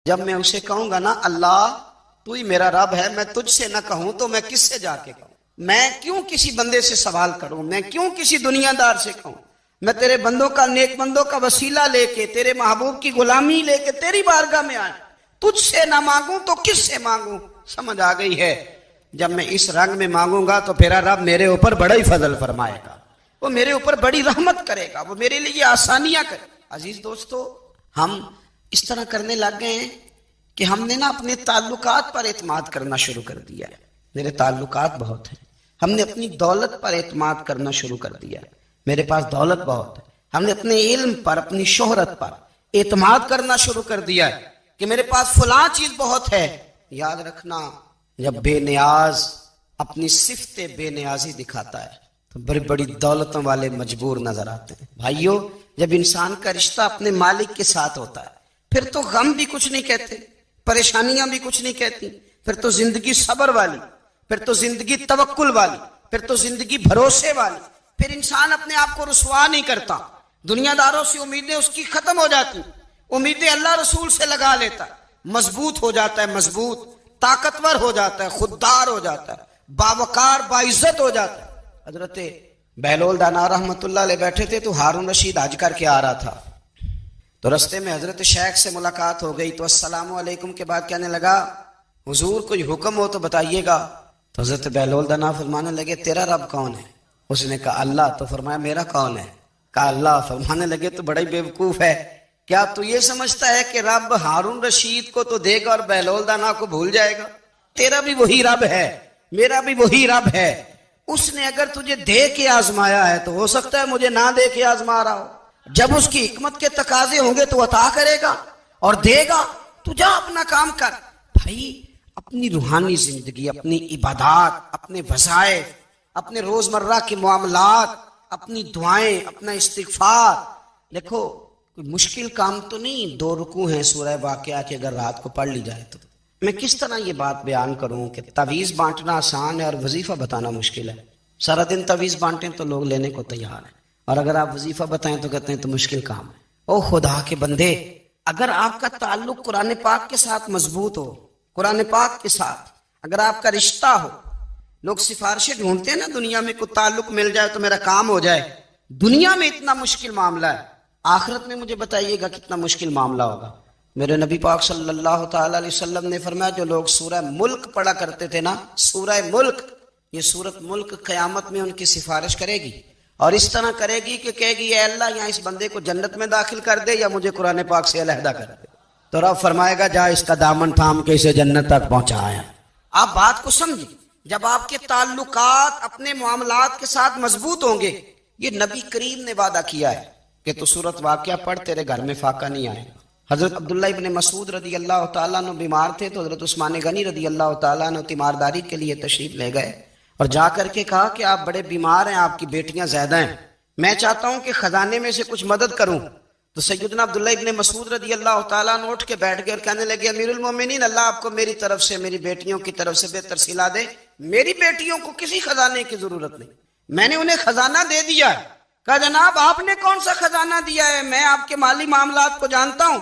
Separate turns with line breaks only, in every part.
جب میں اسے کہوں گا نا اللہ تو ہی میرا رب ہے، میں تجھ سے نہ کہوں تو میں کس سے جا کے کہوں؟ میں کیوں کسی بندے سے سوال کروں؟ میں کیوں کسی دنیا دار سے کہوں؟ میں تیرے بندوں کا، نیک بندوں کا وسیلہ لے کے، تیرے محبوب کی غلامی لے کے تیری بارگاہ میں آیا، تجھ سے نہ مانگوں تو کس سے مانگوں؟ سمجھ آ گئی ہے؟ جب میں اس رنگ میں مانگوں گا تو پھر رب میرے اوپر بڑا ہی فضل فرمائے گا، وہ میرے اوپر بڑی رحمت کرے گا، وہ میرے لیے آسانیاں کرے گا۔ عزیز دوستو، ہم اس طرح کرنے لگ گئے ہیں کہ ہم نے نا اپنے تعلقات پر اعتماد کرنا شروع کر دیا ہے۔ میرے تعلقات بہت ہیں، ہم نے اپنی دولت پر اعتماد کرنا شروع کر دیا ہے، میرے پاس دولت بہت ہے۔ ہم نے اپنے علم پر، اپنی شہرت پر اعتماد کرنا شروع کر دیا ہے کہ میرے پاس فلاں چیز بہت ہے۔ یاد رکھنا، جب بے نیاز اپنی صفت بے نیازی دکھاتا ہے تو بڑی بڑی دولتوں والے مجبور نظر آتے ہیں۔ بھائیو، جب انسان کا رشتہ اپنے مالک کے ساتھ ہوتا ہے پھر تو غم بھی کچھ نہیں کہتے، پریشانیاں بھی کچھ نہیں کہتی، پھر تو زندگی صبر والی، پھر تو زندگی توکل والی، پھر تو زندگی بھروسے والی، پھر انسان اپنے آپ کو رسوا نہیں کرتا، دنیا داروں سے امیدیں اس کی ختم ہو جاتی، امیدیں اللہ رسول سے لگا لیتا، مضبوط ہو جاتا ہے، مضبوط، طاقتور ہو جاتا ہے، خوددار ہو جاتا ہے، باوقار باعزت ہو جاتا ہے۔ حضرت بہلول دانا رحمت اللہ علیہ بیٹھے تھے تو ہارون رشید حج کر کے آ رہا تھا، تو رستے میں حضرت شیخ سے ملاقات ہو گئی تو السلام علیکم کے بعد کہنے لگا حضور کوئی حکم ہو تو بتائیے گا۔ تو حضرت بہلول دانا فرمانے لگے تیرا رب کون ہے؟ اس نے کہا اللہ۔ تو فرمایا میرا کون ہے؟ کہا اللہ۔ فرمانے لگے تو بڑا ہی بیوقوف ہے، کیا تو یہ سمجھتا ہے کہ رب ہارون رشید کو تو دے گا اور بہلول دانا کو بھول جائے گا؟ تیرا بھی وہی رب ہے، میرا بھی وہی رب ہے، اس نے اگر تجھے دے کے آزمایا ہے تو ہو سکتا ہے مجھے نہ دے کے آزما رہا ہو۔ جب اس کی حکمت کے تقاضے ہوں گے تو عطا کرے گا اور دے گا، تو جا اپنا کام کر۔ بھائی، اپنی روحانی زندگی، اپنی عبادات، اپنے وظائف، اپنے روزمرہ کے معاملات، اپنی دعائیں، اپنا استغفار، دیکھو کوئی مشکل کام تو نہیں، 2 رکوع ہیں سورہ واقعہ کے، اگر رات کو پڑھ لی جائے تو۔ میں کس طرح یہ بات بیان کروں کہ تعویذ بانٹنا آسان ہے اور وظیفہ بتانا مشکل ہے۔ سارا دن تعویذ بانٹیں تو لوگ لینے کو تیار ہیں، اور اگر آپ وظیفہ بتائیں تو کہتے ہیں تو مشکل کام ہے۔ او خدا کے بندے، اگر آپ کا تعلق قرآن پاک کے ساتھ مضبوط ہو، قرآن پاک کے ساتھ اگر آپ کا رشتہ ہو، لوگ سفارشیں ڈھونڈتے ہیں نا دنیا میں، کوئی تعلق مل جائے تو میرا کام ہو جائے۔ دنیا میں اتنا مشکل معاملہ ہے، آخرت میں مجھے بتائیے گا کتنا مشکل معاملہ ہوگا۔ میرے نبی پاک صلی اللہ تعالی علیہ وسلم نے فرمایا جو لوگ سورہ ملک پڑھا کرتے تھے نا، سورہ ملک، یہ سورت ملک قیامت میں ان کی سفارش کرے گی، اور اس طرح کرے گی کہ کہے گی اے اللہ یہاں اس بندے کو جنت میں داخل کر دے یا مجھے قرآن پاک سے علیحدہ کر دے۔ تو رب فرمائے گا جا اس کا دامن تھام کے اسے جنت تک پہنچایا۔ آپ بات کو سمجھیں، جب آپ کے تعلقات اپنے معاملات کے ساتھ مضبوط ہوں گے، یہ نبی کریم نے وعدہ کیا ہے کہ تو سورت واقعہ پڑھ تیرے گھر میں فاقہ نہیں آئے گا۔ حضرت عبداللہ ابن مسعود رضی اللہ تعالیٰ عنہ بیمار تھے تو حضرت عثمان غنی رضی اللہ تعالیٰ عنہ تیمارداری کے لیے تشریف لے گئے اور جا کر کے کہا کہ آپ بڑے بیمار ہیں، آپ کی بیٹیاں زیادہ ہیں، میں چاہتا ہوں کہ خزانے میں سے کچھ مدد کروں۔ تو سیدنا عبداللہ ابن مسعود رضی اللہ تعالیٰ عنہ اٹھ کے بیٹھ گئے اور کہنے لگے امیر المومنین، اللہ آپ کو میری طرف سے، میری بیٹیوں کی طرف سے بہتر صلہ دے، میری بیٹیوں کو کسی خزانے کی ضرورت نہیں، میں نے انہیں خزانہ دے دیا ہے۔ کہا جناب آپ نے کون سا خزانہ دیا ہے، میں آپ کے مالی معاملات کو جانتا ہوں۔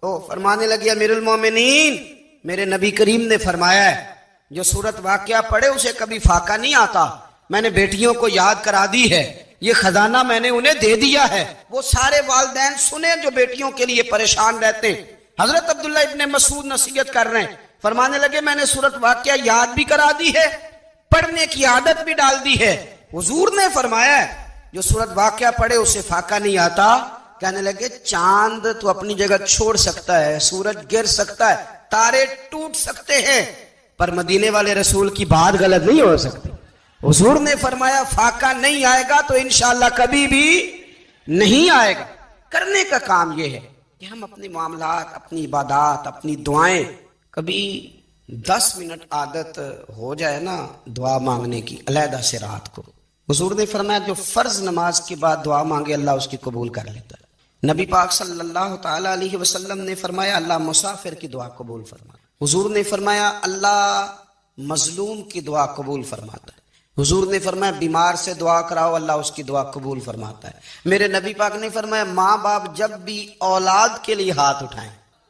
تو فرمانے لگے امیر المومنین، میرے نبی کریم نے فرمایا ہے جو سورت واقعہ پڑھے اسے کبھی فاقہ نہیں آتا، میں نے بیٹیوں کو یاد کرا دی ہے، یہ خزانہ میں نے انہیں دے دیا ہے۔ وہ سارے والدین سنیں جو بیٹیوں کے لیے پریشان رہتے ہیں۔ حضرت عبداللہ ابن مسعود نصیحت کر رہے ہیں، فرمانے لگے میں نے سورت واقعہ یاد بھی کرا دی ہے، پڑھنے کی عادت بھی ڈال دی ہے۔ حضور نے فرمایا ہے جو سورت واقعہ پڑھے اسے فاقہ نہیں آتا۔ کہنے لگے چاند تو اپنی جگہ چھوڑ سکتا ہے، سورج گر سکتا ہے، تارے ٹوٹ سکتے ہیں، پر مدینے والے رسول کی بات غلط نہیں ہو سکتی۔ حضور نے فرمایا فاقہ نہیں آئے گا تو انشاءاللہ کبھی بھی نہیں آئے گا۔ کرنے کا کام یہ ہے کہ ہم اپنے معاملات، اپنی عبادات، اپنی دعائیں، کبھی 10 منٹ عادت ہو جائے نا دعا مانگنے کی علیحدہ سے رات کو۔ حضور نے فرمایا جو فرض نماز کے بعد دعا مانگے اللہ اس کی قبول کر لیتا ہے۔ نبی پاک صلی اللہ تعالی علیہ وسلم نے فرمایا اللہ مسافر کی دعا قبول فرماتا ہے۔ حضور نے فرمایا اللہ مظلوم کی دعا قبول فرماتا ہے۔ حضور نے فرمایا بیمار سے دعا کراؤ اللہ اس کی دعا قبول فرماتا ہے۔ میرے نبی پاک نے فرمایا ماں باپ جب بھی اولاد کے لیے ہاتھ اٹھائیں،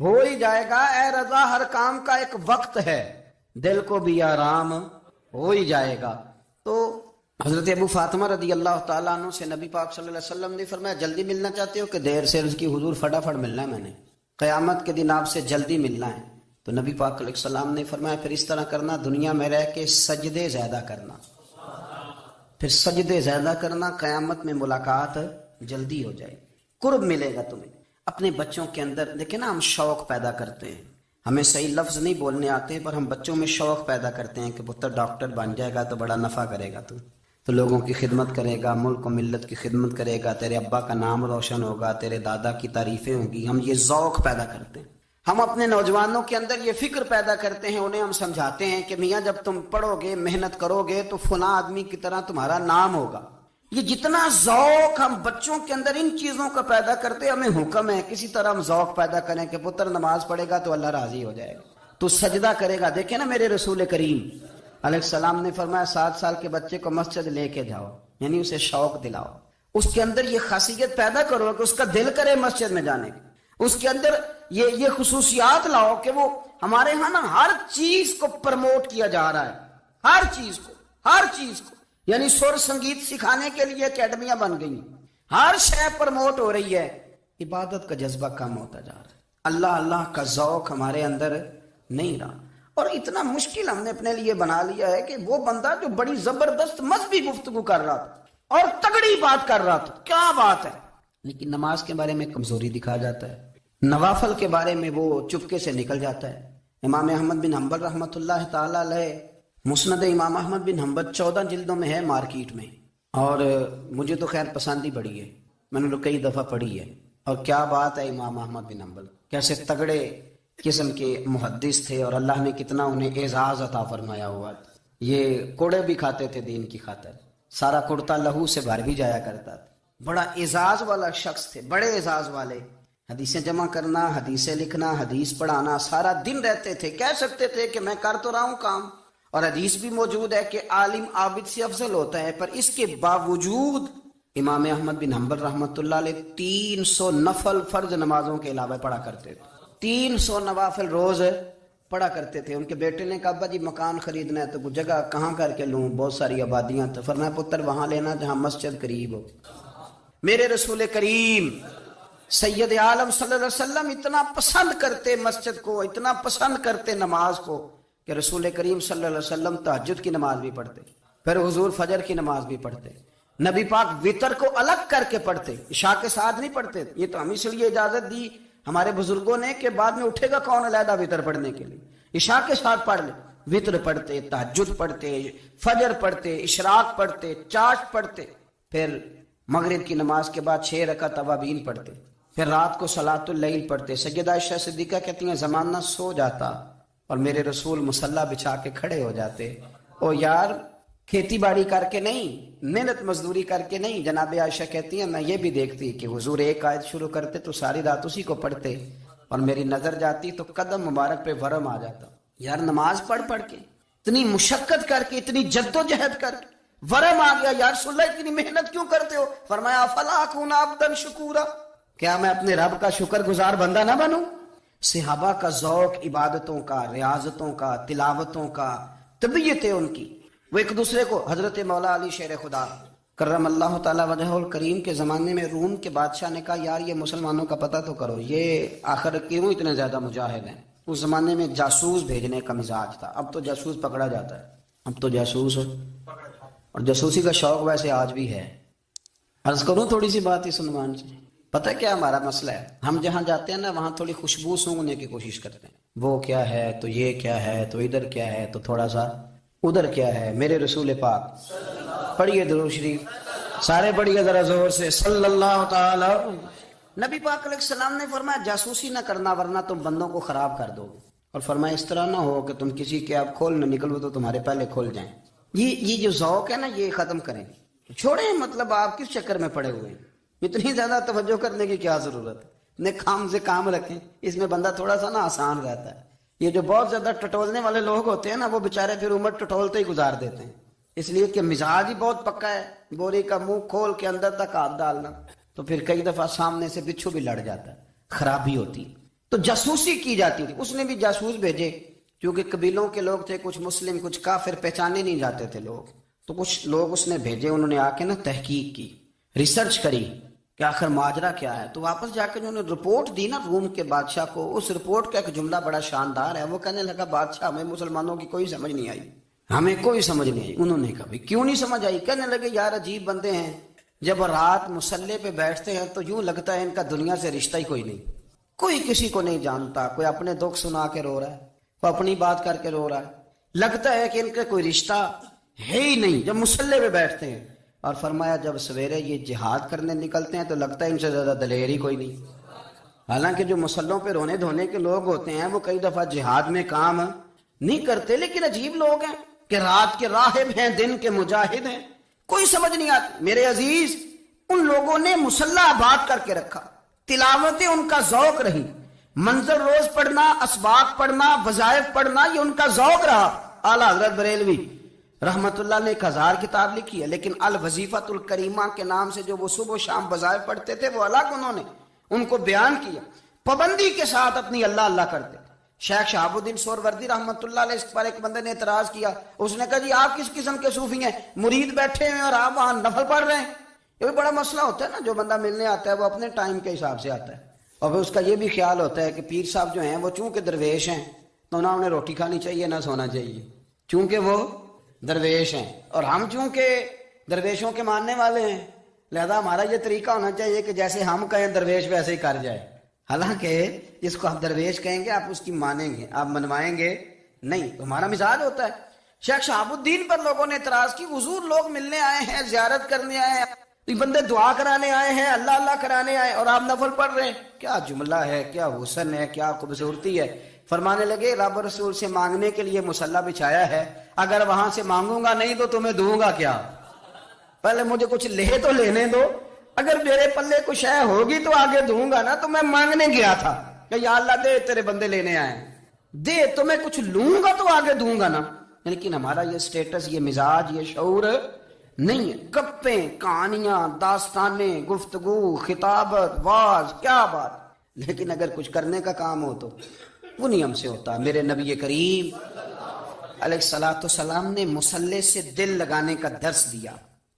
ہو ہی جائے گا اے رضا، ہر کام کا ایک وقت ہے، دل کو بھی آرام ہو ہی جائے گا۔ تو حضرت ابو فاطمہ رضی اللہ تعالیٰ عنہ سے نبی پاک صلی اللہ علیہ وسلم نے فرمایا جلدی ملنا چاہتے ہو کہ دیر سے؟ عرض کی حضور فٹافٹ ملنا ہے، میں نے قیامت کے دن آپ سے جلدی ملنا ہے۔ تو نبی پاک علیہ السلام نے فرمایا پھر اس طرح کرنا، دنیا میں رہ کے سجدے زیادہ کرنا، پھر سجدے زیادہ کرنا، قیامت میں ملاقات جلدی ہو جائے، قرب ملے گا تمہیں۔ اپنے بچوں کے اندر دیکھیں نا، ہم شوق پیدا کرتے ہیں، ہمیں صحیح لفظ نہیں بولنے آتے پر ہم بچوں میں شوق پیدا کرتے ہیں کہ پتر ڈاکٹر بن جائے گا تو بڑا نفع کرے گا، تو لوگوں کی خدمت کرے گا، ملک و ملت کی خدمت کرے گا، تیرے ابا کا نام روشن ہوگا، تیرے دادا کی تعریفیں ہوں گی۔ ہم یہ ذوق پیدا کرتے ہیں، ہم اپنے نوجوانوں کے اندر یہ فکر پیدا کرتے ہیں، انہیں ہم سمجھاتے ہیں کہ میاں جب تم پڑھو گے، محنت کرو گے تو فلاں آدمی کی طرح تمہارا نام ہوگا۔ یہ جتنا ذوق ہم بچوں کے اندر ان چیزوں کا پیدا کرتے، ہمیں حکم ہے کسی طرح ہم ذوق پیدا کریں کہ پتر نماز پڑھے گا تو اللہ راضی ہو جائے گا، تو سجدہ کرے گا۔ دیکھیں نا میرے رسول کریم علیہ السلام نے فرمایا 7 سال کے بچے کو مسجد لے کے جاؤ، یعنی اسے شوق دلاؤ، اس کے اندر یہ خاصیت پیدا کرو کہ اس کا دل کرے مسجد میں جانے کی، اس کے اندر یہ خصوصیات لاؤ کہ وہ ہمارے ہاں نا ہر چیز کو پرموٹ کیا جا رہا ہے، ہر چیز کو یعنی سر سنگیت سکھانے کے لیے اکیڈمیاں بن گئی، ہر شے پرموٹ ہو رہی ہے، عبادت کا جذبہ کم ہوتا جا رہا ہے، اللہ اللہ کا ذوق ہمارے اندر نہیں رہا۔ اور اتنا مشکل ہم نے اپنے لیے بنا لیا ہے کہ وہ بندہ جو بڑی زبردست مذہبی گفتگو کر رہا تھا اور تگڑی بات کر رہا تھا، کیا بات ہے، لیکن نماز کے بارے میں کمزوری دکھا جاتا ہے، نوافل کے بارے میں وہ چپکے سے نکل جاتا ہے۔ امام احمد بن حنبل رحمۃ اللہ تعالی علیہ، مسند امام احمد بن حنبل 14 جلدوں میں ہے مارکیٹ میں، اور مجھے تو خیر پسند ہی بڑی ہے، میں نے کئی دفعہ پڑھی ہے۔ اور کیا بات ہے امام احمد بن حنبل، کیسے تگڑے قسم کے محدث تھے، اور اللہ نے کتنا انہیں اعزاز عطا فرمایا ہوا۔ یہ کوڑے بھی کھاتے تھے دین کی خاطر، سارا کرتا لہو سے بھر بھی جایا کرتا تھا، بڑا اعزاز والا شخص تھے، بڑے اعزاز والے، حدیثیں جمع کرنا، حدیثیں لکھنا، حدیث پڑھانا، سارا دن رہتے تھے، کہہ سکتے تھے کہ میں کر تو رہا ہوں کام، اور حدیث بھی موجود ہے کہ عالم عابد سے افضل ہوتا ہے، پر اس کے باوجود امام احمد بن حنبل رحمۃ اللہ علیہ 300 نفل فرض نمازوں کے علاوہ پڑھا کرتے تھے، 300 نوافل روز پڑھا کرتے تھے۔ ان کے بیٹے نے کہا ابا جی مکان خریدنا ہے تو جگہ کہاں کر کے لوں، بہت ساری آبادیاں، تو فرمایا پتر وہاں لینا جہاں مسجد قریب ہو۔ میرے رسول کریم سید عالم صلی اللہ علیہ وسلم اتنا پسند کرتے مسجد کو، اتنا پسند کرتے نماز کو، کہ رسول کریم صلی اللہ علیہ وسلم تہجد کی نماز بھی پڑھتے، پھر حضور فجر کی نماز بھی پڑھتے، نبی پاک وتر کو الگ کر کے پڑھتے، عشاء کے ساتھ نہیں پڑھتے۔ یہ تو ہم اس لیے اجازت دی ہمارے بزرگوں نے کہ بعد میں اٹھے گا کون علیحدہ وتر پڑھنے کے لیے، عشاء کے ساتھ پڑھ لے، وتر پڑھتے، تہجد پڑھتے، فجر پڑھتے، اشراق پڑھتے، چاشت پڑھتے، پھر مغرب کی نماز کے بعد 6 رکعت اوابین پڑھتے، پھر رات کو صلاۃ اللیل پڑھتے۔ سیدہ عائشہ صدیقہ کہتی ہیں زمانہ سو جاتا اور میرے رسول مصلی بچھا کے کھڑے ہو جاتے، او یار کھیتی باڑی کر کے نہیں، محنت مزدوری کر کے نہیں۔ جناب عائشہ کہتی ہیں میں یہ بھی دیکھتی کہ حضور ایک آیت شروع کرتے تو ساری رات اسی کو پڑھتے، اور میری نظر جاتی تو قدم مبارک پہ ورم آ جاتا۔ یار نماز پڑھ کے اتنی مشقت کر کے، اتنی جد و جہد کر کے ورم آ گیا، یا رسول اللہ اتنی محنت کیوں کرتے ہو؟ فرمایا افلا اکون عبدا شکورا، کیا میں اپنے رب کا شکر گزار بندہ نہ بنوں؟ صحابہ کا ذوق عبادتوں کا، ریاضتوں کا، تلاوتوں کا، طبیعت ہے ان کی، وہ ایک دوسرے کو۔ حضرت مولا علی شیر خدا کرم اللہ تعالی وجہ الکریم کے زمانے میں روم کے بادشاہ نے کہا یار یہ مسلمانوں کا پتہ تو کرو، یہ آخر کیوں اتنے زیادہ مجاہد ہیں؟ اس زمانے میں جاسوس بھیجنے کا مزاج تھا، اب تو جاسوس پکڑا جاتا ہے، اب تو جاسوس، اور جاسوسی کا شوق ویسے آج بھی ہے۔ عرض کروں تھوڑی سی بات اس عنوان سے، پتہ کیا ہمارا مسئلہ ہے؟ ہم جہاں جاتے ہیں نا وہاں تھوڑی خوشبو سونگنے کی کوشش کرتے ہیں، وہ کیا ہے تو یہ کیا ہے تو ادھر کیا ہے تو تھوڑا سا ادھر کیا ہے۔ میرے رسول پاک پڑھیے درود شریف، سارے پڑھیے ذرا زور سے، صلی اللہ تعالی۔ نبی پاک علیہ السلام نے فرمایا جاسوسی نہ کرنا ورنہ تم بندوں کو خراب کر دو گے، اور فرمایا اس طرح نہ ہو کہ تم کسی کے آپ کھول نہ نکلو تو تمہارے پہلے کھول جائیں۔ یہ جو ذوق ہے نا یہ ختم کریں، چھوڑیں، مطلب آپ کس چکر میں پڑے ہوئے ہیں، اتنی زیادہ توجہ کرنے کی کیا ضرورت ہے؟ اپنے کام سے کام رکھیں، اس میں بندہ تھوڑا سا نا آسان رہتا ہے۔ یہ جو بہت زیادہ ٹٹولنے والے لوگ ہوتے ہیں نا وہ بےچارے پھر عمر ٹٹولتے ہی گزار دیتے ہیں، اس لیے کہ مزاج ہی بہت پکا ہے، بوری کا منہ کھول کے اندر تک ہاتھ ڈالنا، تو پھر کئی دفعہ سامنے سے بچھو بھی لڑ جاتا ہے، خرابی ہوتی۔ تو جاسوسی کی جاتی تھی. اس نے بھی جاسوس بھیجے، کیونکہ قبیلوں کے لوگ تھے، کچھ مسلم کچھ کافر، پہچانے نہیں جاتے تھے لوگ. تو کچھ لوگ اس نے بھیجے، انہوں نے آ کے نا تحقیق کی، ریسرچ کری کہ آخر ماجرا کیا ہے. تو واپس جا کے انہوں نے رپورٹ دی نا روم کے بادشاہ کو. اس رپورٹ کا ایک جملہ بڑا شاندار ہے. وہ کہنے لگا بادشاہ ہمیں مسلمانوں کی کوئی سمجھ نہیں آئی، ہمیں کوئی سمجھ نہیں آئی. انہوں نے کہا بھائی کیوں نہیں سمجھ آئی؟ کہنے لگے یار عجیب بندے ہیں، جب رات مسلح پہ بیٹھتے ہیں تو یوں لگتا ہے ان کا دنیا سے رشتہ ہی کوئی نہیں، کوئی کسی کو نہیں جانتا. کوئی اپنے دکھ سنا کے رو رہا ہے، کوئی اپنی بات کر کے رو رہا ہے، لگتا ہے کہ ان کا کوئی رشتہ ہے ہی نہیں جب مسلح پہ بیٹھتے ہیں. اور فرمایا جب سویرے یہ جہاد کرنے نکلتے ہیں تو لگتا ہے ان سے زیادہ دلیر ہی کوئی نہیں. حالانکہ جو مسلحوں پہ رونے دھونے کے لوگ ہوتے ہیں وہ کئی دفعہ جہاد میں کام نہیں کرتے، لیکن عجیب لوگ ہیں کہ رات کے راہب ہیں، دن کے مجاہد ہیں، کوئی سمجھ نہیں آتی. میرے عزیز، ان لوگوں نے مسلح آباد کر کے رکھا، تلاوتیں ان کا ذوق رہی، منظر روز پڑھنا، اسباق پڑھنا، وظائف پڑھنا، یہ ان کا ذوق رہا. اعلیٰ حضرت بریلوی رحمت اللہ نے 1000 کتاب لکھی ہے، لیکن الوظیفۃ الکریمہ کے نام سے جو وہ صبح و شام وظائف پڑھتے تھے وہ الگ انہوں نے ان کو بیان کیا، پابندی کے ساتھ اپنی اللہ اللہ کرتے تھے. شیخ شہاب الدین سہروردی رحمت اللہ علیہ اس پر ایک بندے نے اعتراض کیا. اس نے کہا جی آپ کس قسم کے صوفی ہیں، مرید بیٹھے ہیں اور آپ وہاں نفل پڑھ رہے ہیں؟ یہ بھی بڑا مسئلہ ہوتا ہے نا. جو بندہ ملنے آتا ہے وہ اپنے ٹائم کے حساب سے آتا ہے، اور پھر اس کا یہ بھی خیال ہوتا ہے کہ پیر صاحب جو ہیں وہ چونکہ درویش ہیں تو نہ انہیں روٹی کھانی چاہیے نہ سونا چاہیے، چونکہ وہ درویش ہیں، اور ہم چونکہ درویشوں کے ماننے والے ہیں لہذا ہمارا یہ طریقہ ہونا چاہیے کہ جیسے ہم کہیں درویش ویسے ہی کر جائے. حالانکہ جس کو آپ درویش کہیں گے آپ اس کی مانیں گے، آپ منوائیں گے نہیں، تو ہمارا مزاج ہوتا ہے. شیخ شہاب الدین پر لوگوں نے اعتراض کی، حضور لوگ ملنے آئے ہیں، زیارت کرنے آئے ہیں، یہ بندے دعا کرانے آئے ہیں، اللہ اللہ کرانے آئے اور آپ نفل پڑھ رہے ہیں. کیا جملہ ہے، کیا حسن ہے، کیا خوبصورتی ہے. فرمانے لگے رب رسول سے مانگنے کے لیے مصلی بچھایا ہے، اگر وہاں سے مانگوں گا نہیں تو تمہیں دوں گا کیا؟ پہلے مجھے کچھ لے تو لینے دو، اگر میرے پلے کچھ شے ہوگی تو آگے دوں گا نا. تو میں مانگنے گیا تھا کہ یا اللہ دے تیرے بندے لینے آئے، دے تو میں کچھ لوں گا تو آگے دوں گا نا. لیکن ہمارا یہ سٹیٹس، یہ مزاج، یہ شعور نہیں ہے. گپیں، کہانیاں، داستانیں، گفتگو، خطابت، واز، کیا بات. لیکن اگر کچھ کرنے کا کام ہو تو وہ نہیں ہم سے ہوتا. میرے نبی کریم علیہ الصلوۃ والسلام نے مصلی سے دل لگانے کا درس دیا،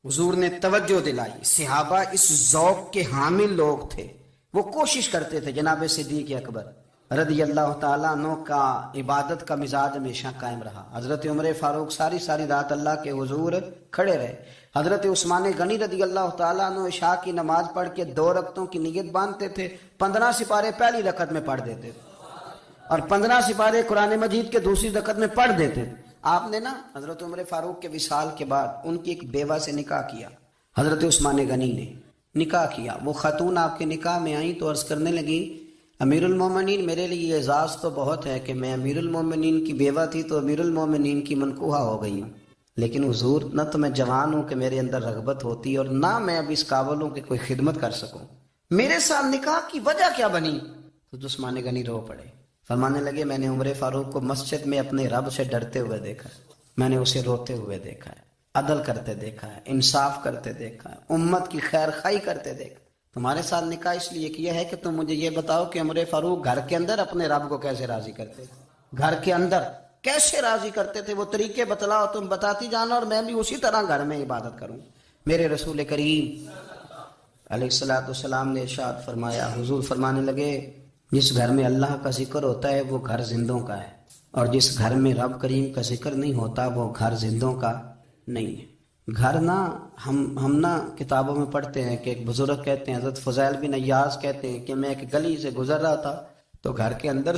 حضور نے توجہ دلائی. صحابہ اس ذوق کے حامل لوگ تھے، وہ کوشش کرتے تھے. جناب صدیق اکبر رضی اللہ تعالیٰ عنہ کا عبادت کا مزاج ہمیشہ قائم رہا. حضرت عمر فاروق ساری رات اللہ کے حضور کھڑے رہے. حضرت عثمان غنی رضی اللہ تعالیٰ عنہ عشاء کی نماز پڑھ کے 2 رکعتوں کی نیت باندھتے تھے، 15 سپارے پہلی رکعت میں پڑھ دیتے تھے اور 15 سپارے قرآن مجید کے دوسری رکعت میں پڑھ دیتے تھے. آپ نے نا حضرت عمر فاروق کے وصال کے بعد ان کی ایک بیوہ سے نکاح کیا. حضرت عثمان غنی نے نکاح کیا. وہ خاتون آپ کے نکاح میں آئیں تو عرض کرنے لگی امیر المومنین میرے لیے اعزاز تو بہت ہے کہ میں امیر المومنین کی بیوہ تھی تو امیر المومنین کی منکوحہ ہو گئی ہوں، لیکن حضور نہ تو میں جوان ہوں کہ میرے اندر رغبت ہوتی اور نہ میں اب اس قابل ہوں کہ کوئی خدمت کر سکوں. میرے ساتھ نکاح کی وجہ کیا بنی؟ تو عثمان غنی رو پڑے. فرمانے لگے میں نے عمر فاروق کو مسجد میں اپنے رب سے ڈرتے ہوئے دیکھا ہے، میں نے اسے روتے ہوئے دیکھا ہے، عدل کرتے دیکھا ہے، انصاف کرتے دیکھا ہے، امت کی خیر خواہی کرتے دیکھا. تمہارے ساتھ نکاح اس لیے کیا ہے کہ تم مجھے یہ بتاؤ کہ عمر فاروق گھر کے اندر اپنے رب کو کیسے راضی کرتے تھے، گھر کے اندر کیسے راضی کرتے تھے. وہ طریقے بتلاؤ، تم بتاتی جانا اور میں بھی اسی طرح گھر میں عبادت کروں. میرے رسول کریم علیہ الصلوۃ والسلام نے ارشاد فرمایا، حضور فرمانے لگے جس گھر میں اللہ کا ذکر ہوتا ہے وہ گھر زندوں کا ہے، اور جس گھر میں رب کریم کا ذکر نہیں ہوتا وہ گھر زندوں کا نہیں ہے. گھر نا ہم نا کتابوں میں پڑھتے ہیں کہ ایک بزرگ کہتے ہیں، حضرت فضیل بن ایاز کہتے ہیں کہ میں ایک گلی سے گزر رہا تھا تو گھر کے اندر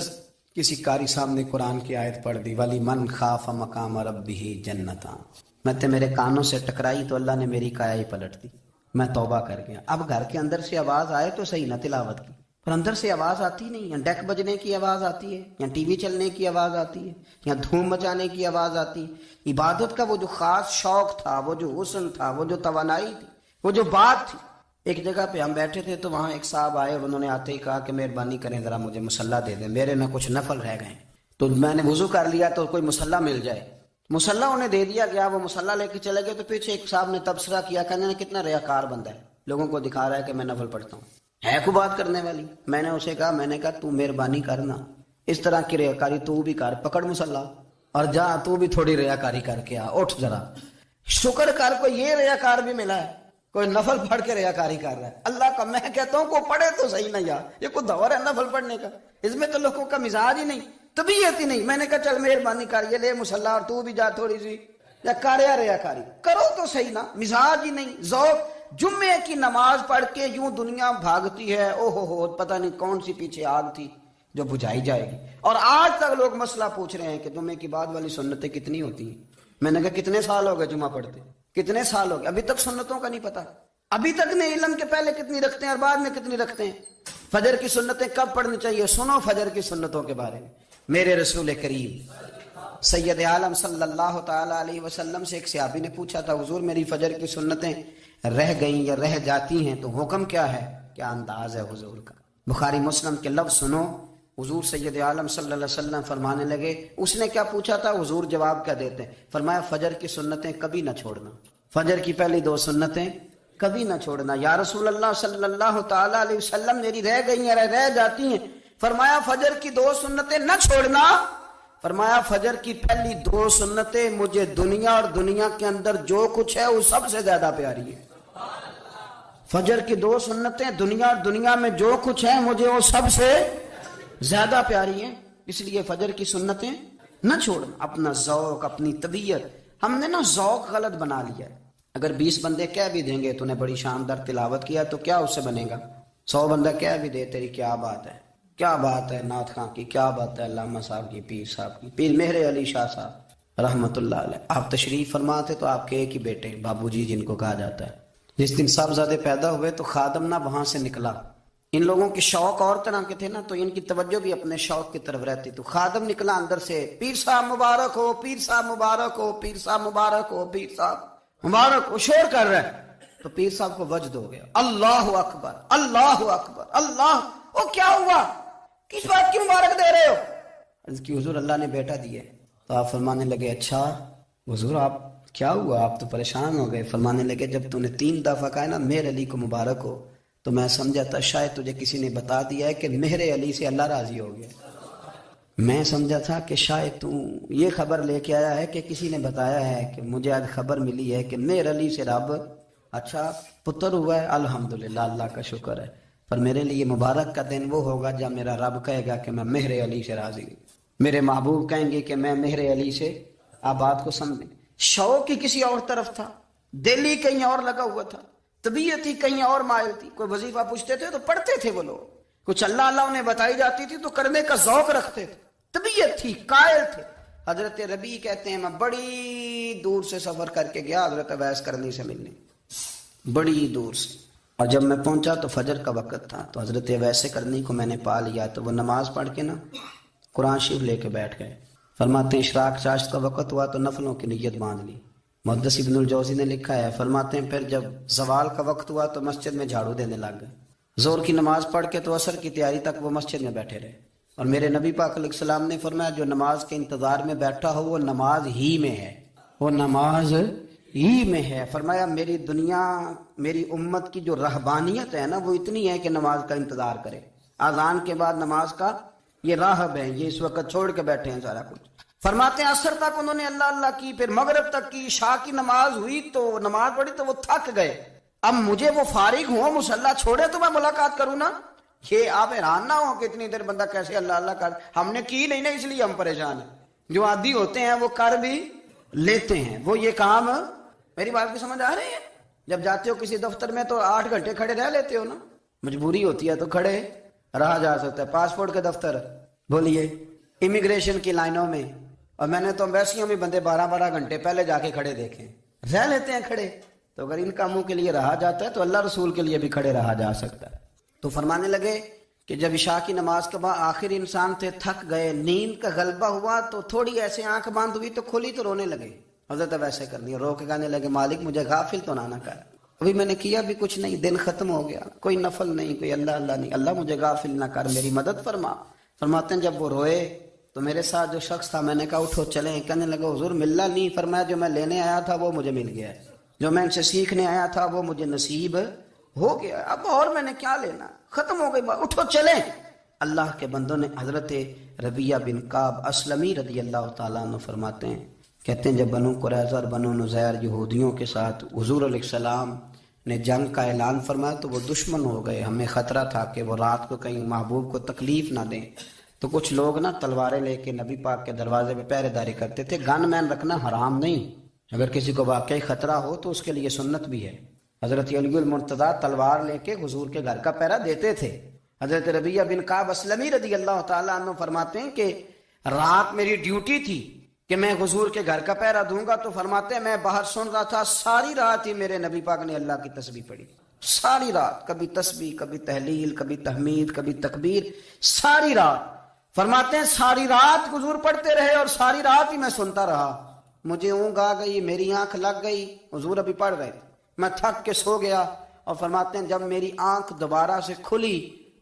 کسی قاری صاحب نے قرآن کی آیت پڑھ دی، ولی من خاف مقام ربہ جنتاں. میں تے میرے کانوں سے ٹکرائی تو اللہ نے میری کایا ہی پلٹ دی، میں توبہ کر گیا. اب گھر کے اندر سے آواز آئے تو صحیح نہ تلاوت کی، پر اندر سے آواز آتی نہیں، یا ڈیک بجنے کی آواز آتی ہے، یا ٹی وی چلنے کی آواز آتی ہے، یا دھوم مچانے کی آواز آتی ہے. عبادت کا وہ جو خاص شوق تھا، وہ جو حسن تھا، وہ جو توانائی تھی، وہ جو بات تھی. ایک جگہ پہ ہم بیٹھے تھے تو وہاں ایک صاحب آئے اور انہوں نے آتے ہی کہا کہ مہربانی کریں ذرا مجھے مصلی دے دیں، میرے نہ کچھ نفل رہ گئے. تو میں نے وضو کر لیا تو کوئی مصلی مل جائے. مصلی انہیں دے دیا گیا، وہ مصلی لے کے چلے گئے تو پیچھے ایک صاحب نے تبصرہ کیا، کہنے کتنا ریاکار بندہ ہے، لوگوں کو دکھا رہا ہے کہ میں نفل پڑھتا ہوں. ہے کو بات کرنے والی. میں نے اسے کہا, میں نے کہا تو مہربانی کرنا اس طرح کی ریاکاری تو بھی کر, پکڑ مصلا اور جا تو بھی تھوڑی ریاکاری کر کے آ, اٹھ ذرا. شکر کر کو یہ ریاکار بھی ملا ہے, کوئی نفل پڑھ کے ریاکاری کر رہا ہے. اللہ کا میں کہتا ہوں کو پڑھے تو صحیح نہ یار, یہ کوئی دور ہے نفل پڑھنے کا؟ اس میں تو لوگوں کا مزاج ہی نہیں, طبیعت ہی نہیں. میں نے کہا چل مہربانی کر, یہ لے مصلا اور تو بھی جا تھوڑی سی یا کاریا ریاکاری کرو تو صحیح نا. مزاج ہی نہیں, ذوق. جمعے کی نماز پڑھ کے یوں دنیا بھاگتی ہے, او ہو پتہ نہیں کون سی پیچھے آگ تھی جو بجھائی جائے گی. اور آج تک لوگ مسئلہ پوچھ رہے ہیں کہ جمعے کی بعد والی سنتیں کتنی ہوتی ہیں. میں نے کہا کتنے سال ہو گئے جمعہ پڑھتے, کتنے سال ہو گئے, ابھی تک سنتوں کا نہیں پتا. ابھی تک نے علم کے پہلے کتنی رکھتے ہیں اور بعد میں کتنی رکھتے ہیں. فجر کی سنتیں کب پڑھنی چاہیے, سنو فجر کی سنتوں کے بارے میں. میرے رسول کریم سید عالم صلی اللہ تعالی علیہ وسلم سے ایک صحابی نے پوچھا تھا, حضور میری فجر کی سنتیں رہ گئیں یا رہ جاتی ہیں تو حکم کیا ہے, کیا انداز ہے حضور کا. بخاری مسلم کے لفظ سنو. حضور سید عالم صلی اللہ علیہ وسلم فرمانے لگے, اس نے کیا پوچھا تھا, حضور جواب کیا دیتے ہیں, فرمایا فجر کی سنتیں کبھی نہ چھوڑنا, فجر کی پہلی 2 سنتیں کبھی نہ چھوڑنا. یا رسول اللہ صلی اللہ تعالی علیہ وسلم میری رہ گئی ہیں, رہ جاتی ہیں. فرمایا فجر کی 2 سنتیں نہ چھوڑنا. فرمایا فجر کی پہلی 2 سنتیں مجھے دنیا اور دنیا کے اندر جو کچھ ہے وہ سب سے زیادہ پیاری ہے. فجر کی 2 سنتیں دنیا اور دنیا میں جو کچھ ہے مجھے وہ سب سے زیادہ پیاری ہیں. اس لیے فجر کی سنتیں نہ چھوڑنا. اپنا ذوق, اپنی طبیعت, ہم نے نا ذوق غلط بنا لیا ہے. اگر 20 بندے کہہ بھی دیں گے تو نے بڑی شاندار تلاوت کیا تو کیا اس سے بنے گا. 100 بندہ کہہ بھی دے تیری کیا بات ہے, کیا بات ہے نعت خان کی, کیا بات ہے علامہ صاحب کی, پیر صاحب کی, پیر مہر علی شاہ صاحب رحمت اللہ علیہ. آپ تشریف فرما تھے تو آپ کے ایک ہی بیٹے بابو جی جن کو کہا جاتا ہے, جس دن صاحبزادے پیدا ہوئے تو خادم نہ وہاں سے نکلا. ان لوگوں کے شوق اور طرح کے تھے نا, تو ان کی توجہ بھی اپنے شوق کی طرف رہتی. تو خادم نکلا اندر سے, پیر صاحب مبارک ہو, پیر صاحب مبارک ہو, پیر صاحب مبارک ہو, پیر صاحب مبارک ہو, شور کر رہا ہے. تو پیر صاحب کو وجد ہو گیا, اللہ اکبر اللہ اکبر اللہ. او کیا ہوا, کس بات کی مبارک دے رہے ہو؟ عرض کی حضور اللہ نے بیٹا دیے. تو آپ فرمانے لگے اچھا حضور آپ کیا ہوا, آپ تو پریشان ہو گئے. فرمانے لگے جب تو نے 3 دفعہ کہا نا مہر علی کو مبارک ہو تو میں سمجھا تھا شاید تجھے کسی نے بتا دیا ہے کہ مہر علی سے اللہ راضی ہو گیا. میں سمجھا تھا کہ شاید تو یہ خبر لے کے آیا ہے کہ کسی نے بتایا ہے کہ مجھے آج خبر ملی ہے کہ مہر علی سے رب اچھا پتر ہوا ہے, الحمدللہ اللہ کا شکر ہے. پر میرے لیے مبارک کا دن وہ ہوگا جب میرا رب کہے گا کہ میں مہر علی سے راضی ہوں, میرے محبوب کہیں گے کہ میں مہر علی سے. آپ بات کو سمجھیں, شوق ہی کسی اور طرف تھا, دل ہی کہیں اور لگا ہوا تھا, طبیعت ہی کہیں اور مائل تھی. کوئی وظیفہ پوچھتے تھے تو پڑھتے تھے وہ لوگ, کچھ اللہ اللہ انہیں بتائی جاتی تھی تو کرنے کا ذوق رکھتے تھے, طبیعت تھی, قائل تھے. حضرت ربیع کہتے ہیں میں بڑی دور سے سفر کر کے گیا حضرت اویس کرنی سے ملنے, بڑی دور سے. اور جب میں پہنچا تو فجر کا وقت تھا, تو حضرت اویس کرنی کو میں نے پا لیا. تو وہ نماز پڑھ کے نا قرآن شریف لے کے بیٹھ گئے. فرماتے ہیں اشراق چاشت کا وقت ہوا تو نفلوں کی نیت باندھ لی. محدث ابن الجوزی نے لکھا ہے, فرماتے ہیں پھر جب زوال کا وقت ہوا تو مسجد میں جھاڑو دینے لگ گئے. زور کی نماز پڑھ کے تو عصر کی تیاری تک وہ مسجد میں بیٹھے رہے. اور میرے نبی پاک علیہ السلام نے فرمایا جو نماز کے انتظار میں بیٹھا ہو وہ نماز ہی میں ہے, وہ نماز ہی میں ہے. فرمایا میری دنیا میری امت کی جو رہبانیت ہے نا وہ اتنی ہے کہ نماز کا انتظار کرے. اذان کے بعد نماز کا یہ راہب ہے, یہ اس وقت چھوڑ کے بیٹھے ہیں سارا کچھ. فرماتے ہیں عصر تک انہوں نے اللہ اللہ کی, پھر مغرب تک کی, عشاء کی نماز ہوئی تو نماز پڑھی تو وہ تھک گئے. اب مجھے وہ فارغ ہوں مصلی چھوڑے تو میں ملاقات کروں نا. یہ آپ حیران نہ ہو کہ اتنی دیر بندہ کیسے اللہ اللہ کر, ہم نے کی نہیں نا اس لیے ہم پریشان ہیں. جو عادی ہوتے ہیں وہ کر بھی لیتے ہیں, وہ یہ کام. میری بات کی سمجھ آ رہی ہے؟ جب جاتے ہو کسی دفتر میں تو 8 گھنٹے کھڑے رہ لیتے ہو نا, مجبوری ہوتی ہے تو کھڑے رہا جا سکتا ہے. پاسپورٹ کے دفتر بولیے, امیگریشن کی لائنوں میں, اور میں نے تو امبیسیوں میں بندے 12 گھنٹے پہلے جا کے کھڑے دیکھے, رہ لیتے ہیں کھڑے. تو اگر ان کاموں کے لیے رہا جاتا ہے تو اللہ رسول کے لیے بھی کھڑے رہا جا سکتا ہے. تو فرمانے لگے کہ جب عشاء کی نماز کے بعد آخر انسان تھے, تھک گئے, نیند کا غلبہ ہوا تو تھوڑی ایسے آنکھ بند ہوئی تو کھلی تو رونے لگے. حضرت ویسے کرنی, رو کے کہنے لگے مالک مجھے غافل تو نہ کر, ابھی میں نے کیا بھی کچھ نہیں, دن ختم ہو گیا, کوئی نفل نہیں, کوئی اللہ اللہ نہیں, اللہ مجھے غافل نہ کر, میری مدد فرما. فرماتے ہیں جب وہ روئے تو میرے ساتھ جو شخص تھا میں نے کہا اٹھو چلیں. کہنے لگا حضور ملنا نہیں. فرمایا جو میں لینے آیا تھا وہ مجھے مل گیا ہے, جو میں ان سے سیکھنے آیا تھا وہ مجھے نصیب ہو گیا، اب اور میں نے کیا لینا، ختم ہو گئی بات، اٹھو چلیں۔ اللہ کے بندوں نے حضرت ربیہ بن کعب اسلمی رضی اللہ تعالیٰ عنہ فرماتے ہیں، کہتے ہیں جب بنو قریظہ اور بنو نذیر یہودیوں کے ساتھ حضور علیہ السلام نے جنگ کا اعلان فرمایا تو وہ دشمن ہو گئے، ہمیں خطرہ تھا کہ وہ رات کو کہیں محبوب کو تکلیف نہ دیں، تو کچھ لوگ نا تلواریں لے کے نبی پاک کے دروازے پہ پہرے داری کرتے تھے۔ گن مین رکھنا حرام نہیں، اگر کسی کو واقعی خطرہ ہو تو اس کے لیے سنت بھی ہے۔ حضرت علی المرتضیٰ تلوار لے کے حضور کے گھر کا پہرا دیتے تھے۔ حضرت ربیہ بن کعب اسلمی رضی اللہ تعالیٰ عنہ فرماتے ہیں کہ رات میری ڈیوٹی تھی کہ میں حضور کے گھر کا پہرا دوں گا، تو فرماتے ہیں میں باہر سن رہا تھا، ساری رات ہی میرے نبی پاک نے اللہ کی تسبیح پڑھی، ساری رات، کبھی تسبیح، کبھی تحلیل، کبھی تحمید، کبھی تکبیر، ساری رات۔ فرماتے ہیں ساری رات حضور پڑھتے رہے اور ساری رات ہی میں سنتا رہا، مجھے اونگ آ گئی، میری آنکھ لگ گئی، حضور ابھی پڑھ رہے تھے، میں تھک کے سو گیا۔ اور فرماتے ہیں جب میری آنکھ دوبارہ سے کھلی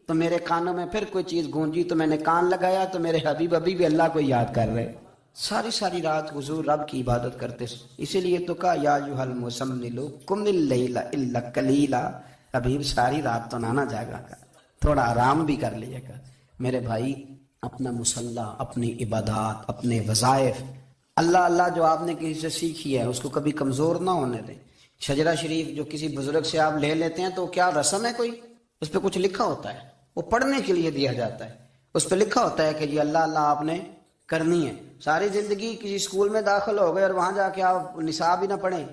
تو میرے کانوں میں پھر کوئی چیز گونجی، تو میں نے کان لگایا تو میرے حبیب ابھی بھی اللہ کو یاد کر رہے۔ ساری رات حضور رب کی عبادت کرتے، اسی لیے تو کہا یا ایھا المزمل قم اللیل الا قلیلا، حبیب ساری رات تو نہ جاگا کر، تھوڑا آرام بھی کر لیا کر۔ میرے بھائی اپنا مصلی، اپنی عبادات، اپنے وظائف، اللہ اللہ جو آپ نے کسی سے سیکھی ہے اس کو کبھی کمزور نہ ہونے دیں۔ شجرہ شریف جو کسی بزرگ سے آپ لے لیتے ہیں تو کیا رسم ہے کوئی؟ اس پہ کچھ لکھا ہوتا ہے، وہ پڑھنے کے لیے دیا جاتا ہے، اس پہ لکھا ہوتا ہے کہ جی اللہ اللہ آپ نے کرنی ہے۔ ساری زندگی کسی اسکول میں داخل ہو گئے اور وہاں جا کے آپ نصاب ہی نہ پڑھیں،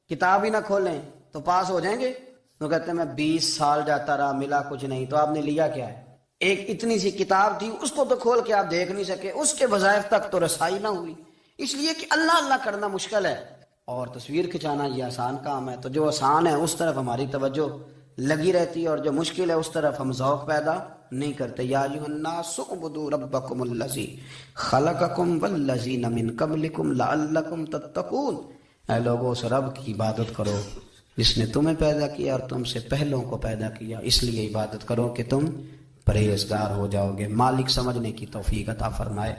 کتاب ہی نہ کھولیں تو پاس ہو جائیں گے؟ تو کہتے ہیں میں 20 سال جاتا رہا ملا کچھ نہیں، تو آپ نے لیا کیا ہے؟ ایک اتنی سی کتاب تھی، اس کو تو کھول کے آپ دیکھ نہیں سکے، اس کے وظائف تک تو رسائی نہ ہوئی، اس لیے کہ اللہ اللہ کرنا مشکل ہے اور تصویر کھنچانا یہ آسان کام ہے۔ تو جو آسان ہے اس طرف ہماری توجہ لگی رہتی ہے اور جو مشکل ہے اس طرف ہم ذوق پیدا نہیں کرتے۔ یا ایھا الناس اعبدوا ربکم الذی خلقکم والذین من قبلکم لعلکم تتقون، اے لوگوں اس رب کی عبادت کرو جس نے تمہیں پیدا کیا اور تم سے پہلوں کو پیدا کیا، اس لیے عبادت کرو کہ تم پرہیزگار ہو جاؤ گے۔ مالک سمجھنے کی توفیق عطا فرمائے۔